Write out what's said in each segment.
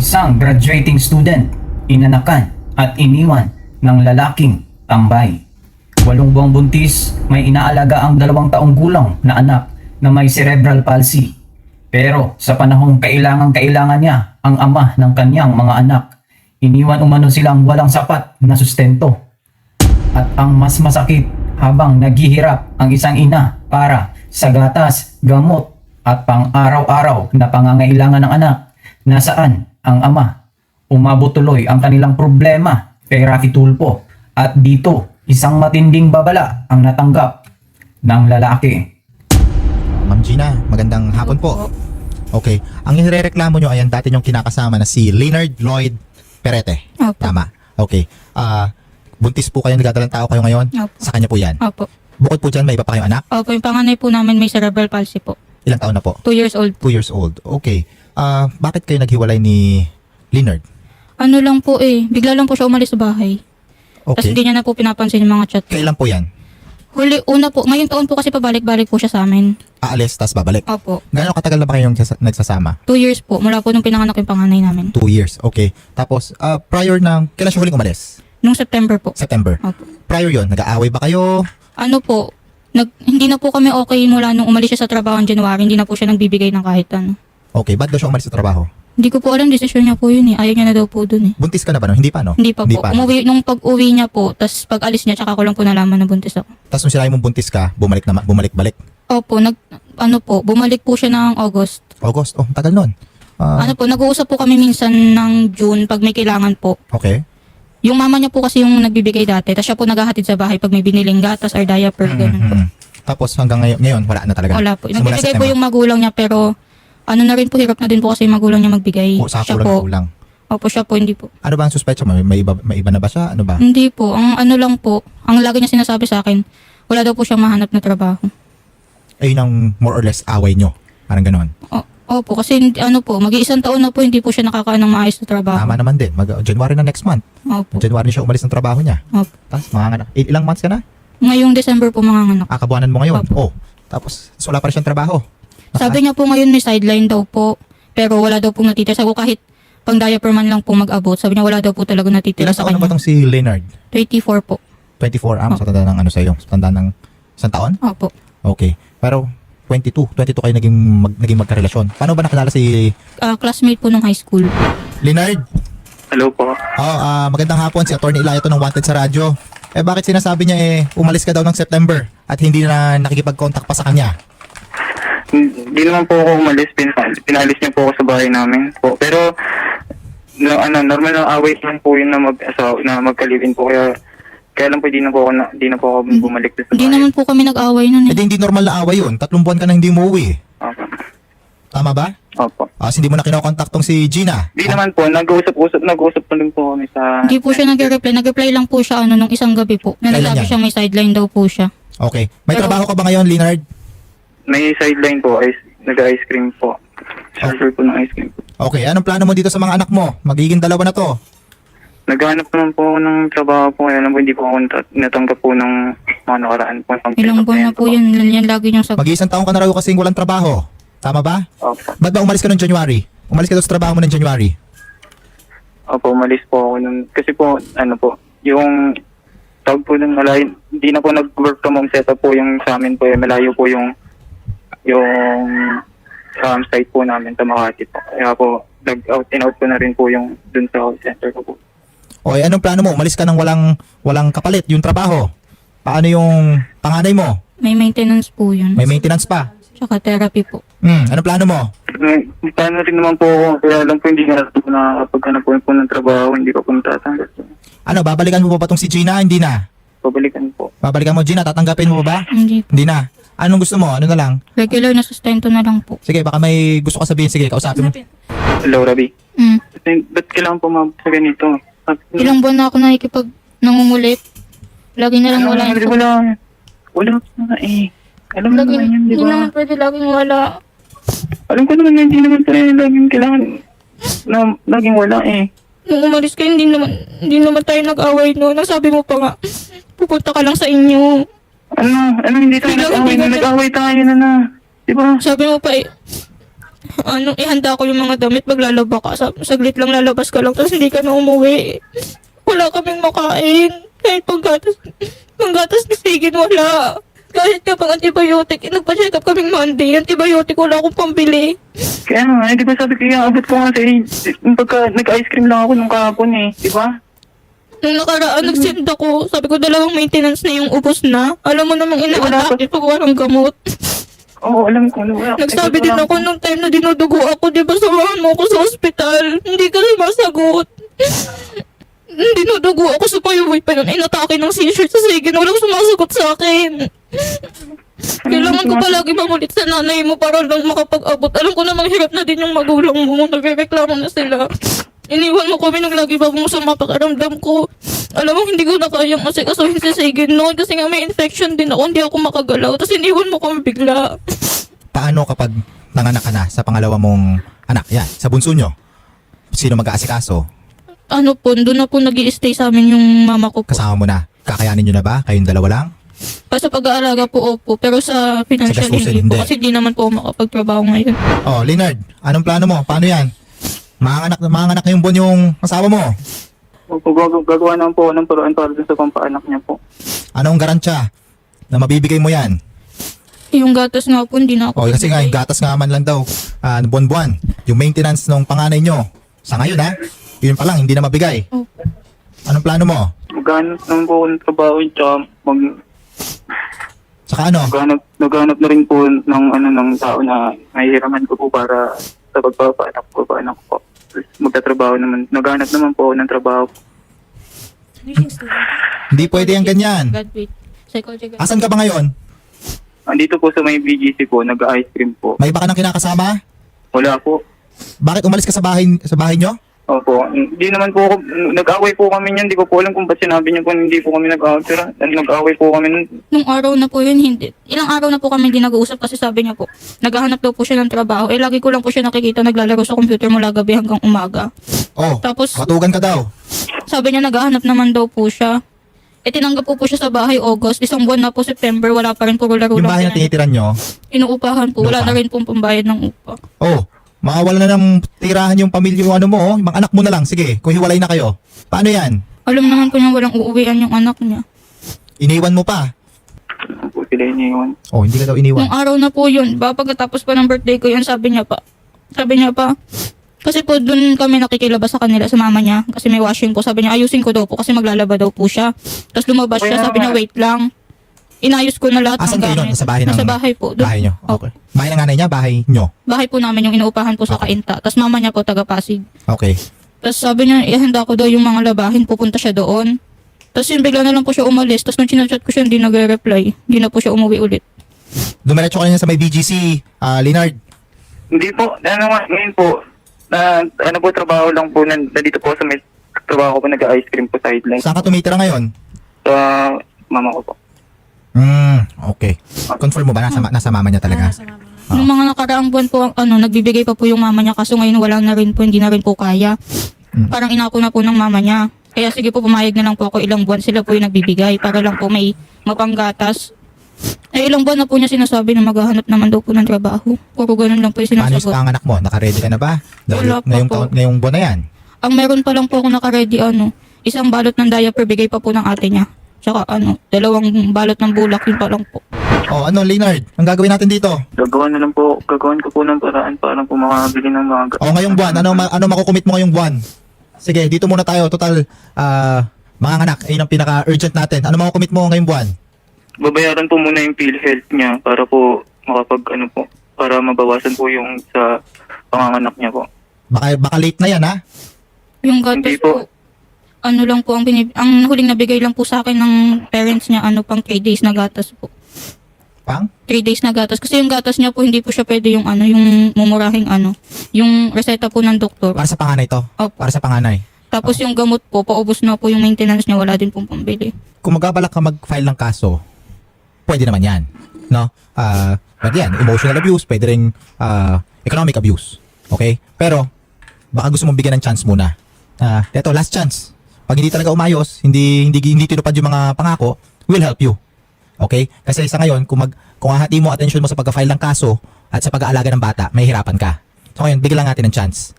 Isang graduating student, inanakan at iniwan ng lalaking tambay. 8 buwang buntis, may inaalaga ang 2 taong gulang na anak na may cerebral palsy. Pero sa panahong kailangan niya ang ama ng kanyang mga anak, iniwan umano silang walang sapat na sustento. At ang mas masakit, habang naghihirap ang isang ina para sa gatas, gamot at pang-araw-araw na pangangailangan ng anak, nasaan ang ama? Umabot tuloy ang kanilang problema kay Rafi Tulfo, at dito isang matinding babala ang natanggap ng lalaki. Ma'am Gina, magandang hapon po. Okay, ang nirereklamo nyo ay ang dati nyong kinakasama na si Leonard Lloyd Perete. Opo. Tama. Okay. Buntis po kayo, nagdadalang tao kayo ngayon? Opo. Sa kanya po yan. Opo. Bukod po dyan, may iba pa kayong anak? Opo, yung panganay po namin may cerebral palsy po. Ilang taon na po? 2 years old. 2 years old. Okay. Bakit kayo naghiwalay ni Leonard? Ano lang po bigla lang po siya umalis sa bahay. Tapos Okay. hindi niya na po pinapansin yung mga chat. Kailan po yan? Una po, ngayong taon po kasi pabalik-balik po siya sa amin. Aalis, tas babalik. Opo. Gano'ng katagal na ba kayong nagsasama? 2 years po, mula po nung pinanganak yung panganay namin. 2 years. Okay. Tapos, prior ng, kailan siya huling umalis? Nung September po. September. Opo. Prior yon, nag-aaway ba kayo? Ano po, hindi na po kami okay mula nung umalis siya sa trabaho in January. Hindi na po siya nagbibigay ng kahit ano. Okay, ba't daw siya umalis sa trabaho? Hindi ko po alam, desisyon niya po yun Ayaw niya na daw po dun Buntis ka na ba no? Hindi pa no? Hindi pa po. Nung pag-uwi niya po, tas pag-alis niya, tsaka ko lang po nalaman na buntis ako. Tapos nung sinabi mong buntis ka, bumalik-balik. Opo, bumalik po siya ng August. August, oh, tagal nun. Nag-uusap po kami minsan ng June pag may kailangan po. Okay. Yung mama niya po kasi yung nagbibigay dati, tapos siya po naghahatid sa bahay pag may biniling gatas or diaper, ganun po. Tapos hanggang ngayon, wala na talaga. Wala po. Simula Nagbibigay po September. yung magulang niya, pero ano na rin po, hirap na din po kasi yung magulang niya magbigay. Sa Siya kulang po. kulang. Opo, siya po, hindi po. Ano ba ang suspecha mo? May iba na ba siya? Ano ba? Hindi po. Ang ano lang po, ang lagi niya sinasabi sa akin, wala daw po siyang mahanap na trabaho. Ayun ang more or less away nyo. Parang ganon. Opo, kasi mag-iisang taon na po, hindi po siya nakakaanong maayos na trabaho. Tama naman din. January na next month. Opo. January na siya umalis ng trabaho niya. Opo. Tapos ilang months ka na? Ngayong December po manganganak. Kabuanan mo ngayon. Opo. Oh. Tapos wala pa rin siyang trabaho. Sabi niya po ngayon may sideline daw po, pero wala daw pong natitira. Sabi ko kahit pang diaper man lang po mag-abot, sabi niya wala daw po talaga natitira Ilang sa taon na ba kanya. tong si Leonard? 24 po. 24 sa tanda ng ano sa'yo? Sa tanda ng isang taon? Opo. Okay. Pero 22 kayo naging magkarelasyon. Paano ba nakilala si Classmate po nung high school. Leonard? Hello po. Magandang hapon, si Attorney Ilayo to ng Wanted sa radyo. Bakit sinasabi niya umalis ka daw ng September at hindi na nakikipag-contact pa sa kanya? Hindi naman po ako umalis. Pinalis niya po ako sa bahay namin po. Pero normal na away lang po yun na magkalibin po. Kaya lang po di na po ako bumalik sa bahay. Hindi naman po kami nag-away nun Hindi normal na away yun. 3 buwan ka na hindi umuwi. Opo. Tama ba? Opo. Hindi mo na kinokontaktong si Gina. Di naman po, nag-uusap pa rin po kami sa... Hindi po siya nag-reply. Nag-reply lang po siya nung isang gabi po. Na Kailan nagsabi yan? siya may sideline daw po siya. Okay. May Pero- trabaho ka ba ngayon, Leonard? May sideline po, nag-ice cream po. Server po ng ice cream po. Okay. Anong plano mo dito sa mga anak mo? Magiging 2 na to. Naghanap naman po ako ng trabaho po. Kaya lang po hindi po ako natanggap po ng mga nakaraan po. Ilang buwan na po yan. Yan lagi niyang sagot. Mag-iisang taon ka na raw kasing walang trabaho. Tama ba? Opo. Ba't ba umalis ka noong January? Umalis ka daw sa trabaho mo ng January. Opo, umalis po ako nun. Kasi po, yung tawag po nun, malayo, hindi na po nag-work from home setup po yung sa amin po. Malayo po yung site po namin sa Makati po. Kaya po, nag-out and out ko na rin po yung dun sa call center ko po. Okay, anong plano mo? Umalis ka ng walang kapalit, yung trabaho. Paano yung panganay mo? May maintenance po yun. May maintenance pa. Tsaka therapy po. Anong plano mo? Paano rin naman po ako, kaya lang po hindi na po nakakapaghanap po ng trabaho, hindi pa po natatanggap. Ano, babalikan mo pa ba tong si Gina? Hindi na. Pabalikan po. Babalikan mo, Gina? Tatanggapin mo ba? Hindi po. Hindi na. Anong gusto mo? Ano na lang? Regular na sustento na lang po. Sige, baka may gusto ka sabihin. Sige, kausapin mo. Hello, Rabi. Mm. Ba't kailangan po sa ganito? Ilang buwan na ako nangungulit. Lagi na lang wala yung Wala na Alam mo Laging, naman yun, di hindi ba? naman pwede laging wala. Alam ko naman hindi naman tayo laging kailangan na laging wala Nung umalis ka, hindi naman tayo nag-away noon. Nasabi mo pa nga, pupunta ka lang sa inyo. Ano hindi tayo Biglang nag-away hindi na ka- nag-away tayo na. Di ba? Sabi mo pa ihanda ko yung mga damit, maglalaba ka. Saglit lang lalabas ka lang, tapos hindi ka na umuwi. Wala kaming makain. Kahit panggatas ni Sigin, wala. Kahit ka pang antibiotic, nagpa-check up kaming Monday, antibiotic wala akong pambili. Kaya nga, di ba sabi ko, iaabot ko nga yung pagka nag-ice cream lang ako nung kahapon di ba? Nung nakaraan, nag-send ako. Sabi ko, 2 maintenance na yung ubos na. Alam mo namang ina-attack pag walang gamot. Oo, alam ko. Wala. Nagsabi din ako nung time na dinudugo ako, di ba samahan mo ako sa ospital? Hindi ka rin masagot. Dinudugo ako sa payuwi pa nun. Inatake ng seizure sa Sigin. Walang sumasagot sa akin. Kailangan ko palagi mamulit sa nanay mo para lang makapag-abot. Alam ko namang hirap na din yung magulang mo. Nagreklamo na sila. Iniwan mo kami nang lagi bago mo sa mapakaramdam ko. Alam mo, hindi ko na kayang asikasuhin si Sigin noon kasi nga may infection din ako. Hindi ako makagalaw. Tapos iniwan mo kami bigla. Paano kapag nanganak ka na sa pangalawa mong anak? Yan, sa bunso nyo. Sino mag-aasikaso? Doon na po nag-i-stay sa amin yung mama ko po. Kasama mo na. Kakayanin nyo na ba? Kayong dalawa lang? Sa pag-aalaga po, opo. Pero sa financial Sa gastusin, hindi po. hindi. Kasi di naman po ako makapagtrabaho ngayon. Oh, Leonard, anong plano mo? Paano yan? Manganganak ngayong buwan yung asawa mo. Gagawa naman po ako ng paraan para dun sa pampaanak niya po. Anong garantsya na mabibigay mo yan? Yung gatas nga po, hindi na ako. Oh, kasi nga, yung gatas nga man lang daw, buwan-buwan. Yung maintenance ng panganay nyo. Sa ngayon ha, yun pa lang, hindi na mabigay. Opo. Anong plano mo? Maghanap naman po ako ng trabaho tsaka Saka ano? naghanap na rin po ng tao na mahihiraman ko po para sa pagpapaanak ko po. Magtatrabaho naman. Naghanap naman po ako ng trabaho. Hindi pwede yung ganyan. Graduate. Psychology. Asan ka ba ngayon? Andito po sa may BGC po, nag-ice cream po. May iba ka nang kinakasama? Wala po. Bakit umalis ka sa bahay nyo? Opo. Hindi naman po ako, nag-away po kami niyan. Hindi ko po alam kung ba't sinabi niyo po hindi po kami nag-away. Pero nag-away po kami nun. Nung araw na po yun, hindi. Ilang araw na po kami hindi nag-uusap kasi sabi niya po, naghahanap daw po siya ng trabaho. Lagi ko lang po siya nakikita naglalaro sa computer mula gabi hanggang umaga. Oh, Tapos, matugan ka daw. sabi niya naghahanap naman daw po siya. Tinanggap ko po siya sa bahay August. Isang buwan na po September, wala pa rin puro laro Yung lang. bahay na tinitiran nyo, Inuupahan po. Wala Lupa. na rin pong pambayad ng upa. oh, makawala na ng tirahan yung pamilya yung ano mo, yung mga anak mo na lang. Sige, kung hiwalay na kayo. Paano yan? Alam naman po niya walang uuwian yung anak niya. Iniwan mo pa. Po sila iniwan. Oh, hindi ka daw Nung iniwan. araw na po yun, pagkatapos pa ng birthday ko yun, sabi niya pa, kasi po dun kami nakikilabas sa kanila, sa mama niya, kasi may washing po, sabi niya, ayusin ko daw po, kasi maglalaba daw po siya. Tapos lumabas siya, sabi niya, wait lang. Inayos ko na lahat Asan ng kayo nun? gamit. Sa bahay ng... Nasa bahay po. Dun, Bahay nyo. Opo. Okay. Bahay ng nanay niya, bahay nyo. Bahay po namin yung inuupahan po sa Okay. Kainta. Tapos mama niya po taga Pasig. Okay. Tapos sabi niya, ihanda ko daw yung mga labahin, pupunta siya doon. Tapos yun, bigla na lang po siya umalis. Tapos nung chinachat ko siya, hindi nagre-reply. Hindi na po siya umuwi ulit. Dumiretso ka na sa may BGC, Leonard. Hindi po. Ngayon po, trabaho lang po. Nandito po sa may trabaho ko po, nag-ice cream po sideline. Saan ka tumitira ngayon? Sa mama ko po. Okay. Confirm mo ba? Nasa mama niya talaga? Oo. Nung mga nakaraang buwan po, nagbibigay pa po yung mama niya. Kaso ngayon wala na rin po, hindi na rin po kaya. Parang inako na po ng mama niya. Kaya sige po, pumayag na lang po ako, ilang buwan sila po yung nagbibigay para lang po may mapanggatas. Ilang buwan na po niya sinasabi na maghahanap naman daw po ng trabaho. Puro ganun lang po yung Paano yung sinasagot. panganak mo? Naka-ready ka na ba? Wala pa po. Ngayong buwan na yan. Ang meron pa lang po ako naka-ready, isang balot ng diaper, bigay pa po ng ate niya. Tsaka 2 balot ng bulak, yun pa lang po. Oh, Leonard? Ang gagawin natin dito? Gagawin ko po ng paraan para po makabili ng mga... Oh, ngayong buwan. Ano makukumit mo ngayong buwan? Sige, dito muna tayo. Total, mga anak, ayun ang pinaka-urgent natin. Ano makukumit mo ngayong buwan? Babayaran po muna yung PhilHealth niya para po para mabawasan po yung sa panganganak niya po. Baka late na yan, ha? Yung gatas Hindi po, po. lang po ang huling nabigay lang po sa akin ng parents niya, pang 3 days na gatas po. Pang? 3 days na gatas. Kasi yung gatas niya po, hindi po siya pwede yung yung mumurahing yung reseta po ng doktor. Para sa panganay to? Opo. Para sa panganay? Tapos yung gamot po, paubos na po yung maintenance niya, wala din pong pambili. Kung magabalak ka mag-file ng kaso, pwede naman yan. No? Pwede yan. Emotional abuse, pwede rin economic abuse. Okay? Pero, baka gusto mong bigyan ng chance muna. Eto, last chance. Pag hindi talaga umayos, hindi tinupad yung mga pangako, we'll help you. Okay? Kasi sa ngayon, kung hahati mo attention mo sa pag-file ng kaso at sa pag-aalaga ng bata, may hirapan ka. So ngayon, bigyan lang natin ng chance.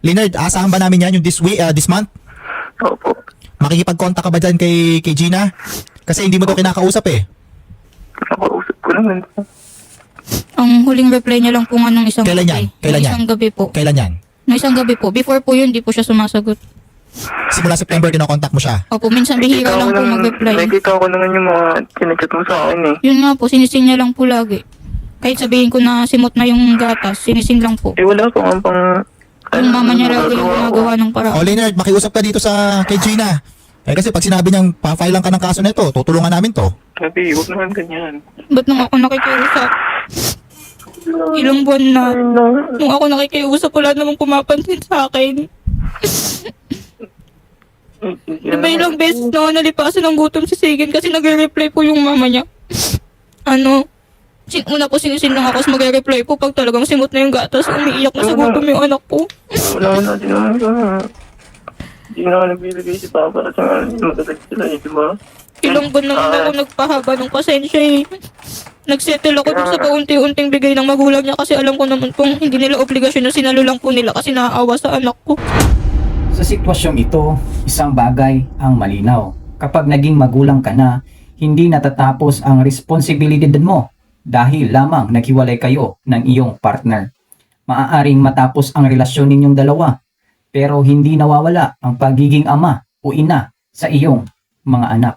Leonard, asahan ba namin yan yung this month? Opo. Makikipag-contact ka ba dyan kay Gina? Kasi hindi mo to kinakausap eh. Nakausap ko naman po. Ang huling reply niya lang po nga nung isang Kailan yan? gabi. Kailan Nung yan? isang gabi po. Kailan yan? Nung isang gabi po. Before po yun, di po siya sumasagot. Simula September, kinokontakt mo siya. Opo, minsan bihira lang po mag-reply. Nakikita ko naman yung mga chinachat mo sa akin eh. Yun nga po, sinisin niya lang po lagi. Kahit sabihin ko na simot na yung gatas, sinisin lang po. Eh wala pa nga pang... Yung mama niya lagi yung gumagawa ng paraan. O Leonard, makiusap ka dito kay Gina. Kasi pag sinabi niyang pa-file lang ka ng kaso nito, tutulungan namin to. Sabi, huwag naman ganyan. Ba't nung ako nakikiusap? Ilang buwan na. Nung ako nakikiusap, wala namang pumapansin sa akin. Diba ilang beses na ako nalipasan ng gutom si Sigin kasi nagre-reply po yung mama niya. Una po sinisin lang ako, magre-reply po pag talagang simot na yung gatas, umiiyak na sa gutom yung anak ko. Wala na, di naman ka. Hindi na ako nagbibigay si Papa at magadag sila eh, di ba? Ilang buwan naman ako nagpahaba ng pasensya eh. Nagsettle ako dun sa paunti-unting bigay ng magulang niya kasi alam ko naman kung hindi nila obligasyon na sinalo lang po nila kasi naaawa sa anak ko. Sa sitwasyong ito, isang bagay ang malinaw. Kapag naging magulang ka na, hindi natatapos ang responsibilidad mo dahil lamang naghiwalay kayo ng iyong partner. Maaaring matapos ang relasyon ninyong dalawa, pero hindi nawawala ang pagiging ama o ina sa iyong mga anak.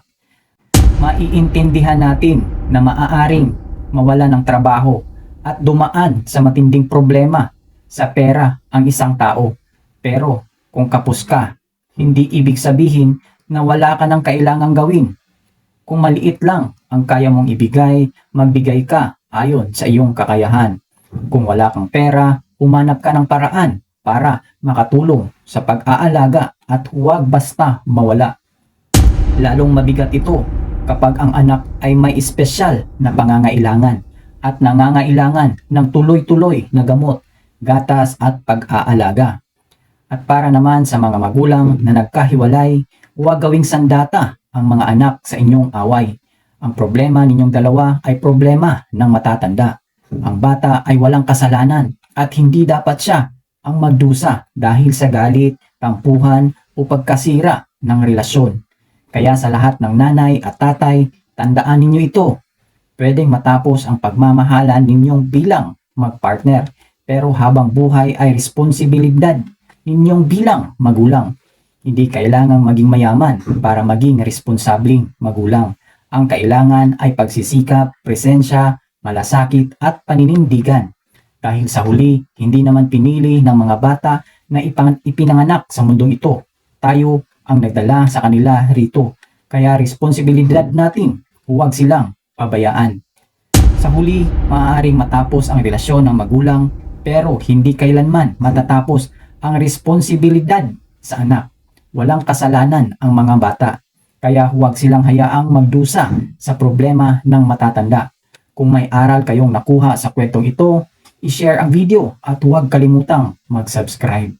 Maiintindihan natin na maaaring mawala ng trabaho at dumaan sa matinding problema sa pera ang isang tao. Pero kung kapos ka, hindi ibig sabihin na wala ka ng kailangang gawin. Kung maliit lang ang kaya mong ibigay, magbigay ka ayon sa iyong kakayahan. Kung wala kang pera, humanap ka ng paraan para makatulong sa pag-aalaga at huwag basta mawala. Lalong mabigat ito kapag ang anak ay may espesyal na pangangailangan at nangangailangan ng tuloy-tuloy na gamot, gatas at pag-aalaga. At para naman sa mga magulang na nagkahiwalay, huwag gawing sandata ang mga anak sa inyong away. Ang problema ninyong dalawa ay problema ng matatanda. Ang bata ay walang kasalanan at hindi dapat siya ang magdusa dahil sa galit, tampuhan o pagkasira ng relasyon. Kaya sa lahat ng nanay at tatay, tandaan ninyo ito. Pwedeng matapos ang pagmamahalan ninyong bilang magpartner, pero habang buhay ay responsibilidad ninyong bilang magulang. Hindi kailangang maging mayaman para maging responsabling magulang. Ang kailangan ay pagsisikap, presensya, malasakit at paninindigan. Dahil sa huli, hindi naman pinili ng mga bata na ipinanganak sa mundong ito. Tayo ang nagdala sa kanila rito. Kaya responsibilidad natin, huwag silang pabayaan. Sa huli, maaaring matapos ang relasyon ng magulang, pero hindi kailanman matatapos ang responsibilidad sa anak. Walang kasalanan ang mga bata, kaya huwag silang hayaang magdusa sa problema ng matatanda. Kung may aral kayong nakuha sa kwentong ito, i-share ang video at huwag kalimutang mag-subscribe.